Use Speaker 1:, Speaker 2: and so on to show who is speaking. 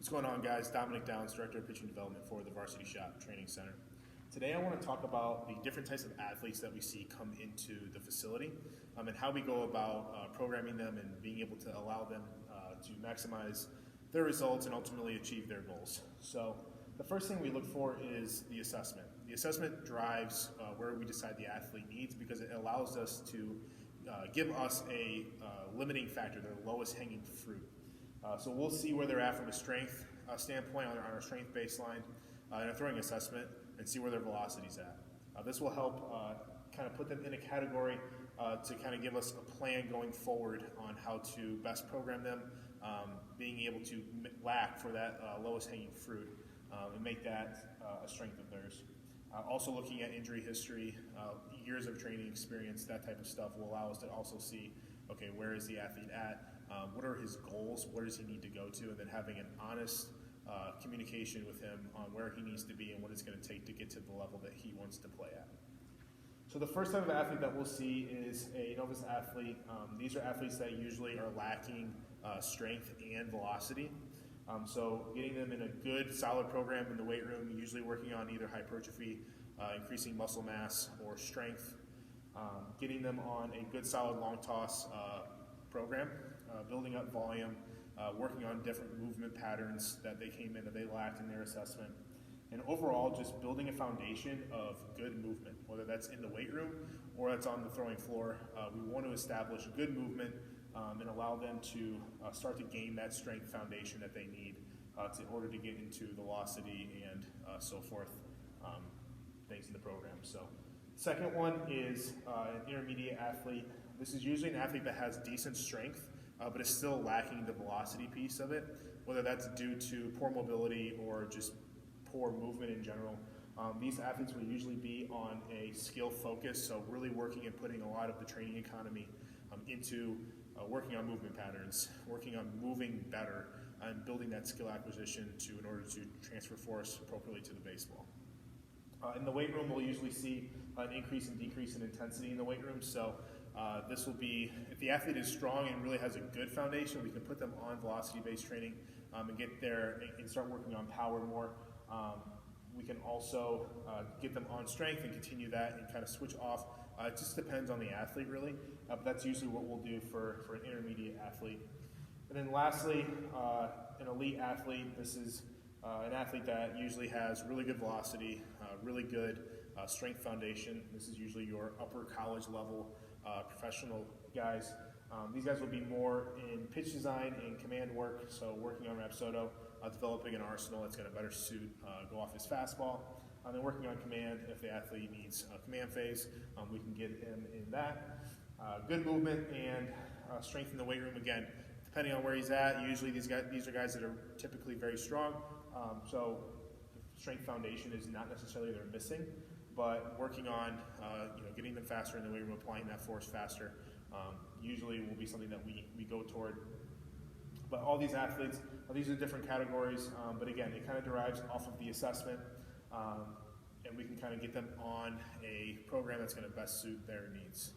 Speaker 1: What's going on, guys? Dominic Downs, Director of Pitching Development for the Varsity Shop Training Center. Today I want to talk about the different types of athletes that we see come into the facility and how we go about programming them and being able to allow them to maximize their results and ultimately achieve their goals. So the first thing we look for is the assessment. The assessment drives where we decide the athlete needs because it allows us to give us a limiting factor, their lowest hanging fruit. So we'll see where they're at from a strength standpoint on our strength baseline in a throwing assessment and see where their velocity's at. This will help kind of put them in a category to kind of give us a plan going forward on how to best program them, being able to lack for that lowest hanging fruit and make that a strength of theirs. Also looking at injury history, years of training experience, that type of stuff will allow us to also see, okay, where is the athlete at? What are his goals? Where does he need to go to? And then having an honest communication with him on where he needs to be and what it's going to take to get to the level that he wants to play at. So the first type of athlete that we'll see is a novice athlete. These are athletes that usually are lacking strength and velocity. So getting them in a good, solid program in the weight room, usually working on either hypertrophy, increasing muscle mass, or strength. Getting them on a good, solid long toss program, building up volume, working on different movement patterns that they came in that they lacked in their assessment. And overall, just building a foundation of good movement, whether that's in the weight room or that's on the throwing floor. We want to establish good movement and allow them to start to gain that strength foundation that they need in order to get into velocity and so forth, things in the program. So, second one is an intermediate athlete. This is usually an athlete that has decent strength, but is still lacking the velocity piece of it, whether that's due to poor mobility or just poor movement in general. These athletes will usually be on a skill focus, so really working and putting a lot of the training economy into working on movement patterns, working on moving better, and building that skill acquisition in order to transfer force appropriately to the baseball. In the weight room, we'll usually see an increase and decrease in intensity in the weight room. So this will be, if the athlete is strong and really has a good foundation, we can put them on velocity-based training and get there and start working on power more. We can also get them on strength and continue that and kind of switch off. It just depends on the athlete, really, but that's usually what we'll do for an intermediate athlete. And then lastly, an elite athlete. This is an athlete that usually has really good velocity, really good strength foundation. This is usually your upper college level professional guys. These guys will be more in pitch design and command work, so working on Rapsodo, developing an arsenal that's going to better suit go off his fastball. And then working on command, if the athlete needs a command phase, we can get him in that. Good movement and strength in the weight room. Again, depending on where he's at, usually these are guys that are typically very strong. So the strength foundation is not necessarily they're missing, but working on getting them faster in the weight room, applying that force faster, usually will be something that we go toward. But all these athletes, these are different categories, but again, it kind of derives off of the assessment, and we can kind of get them on a program that's going to best suit their needs.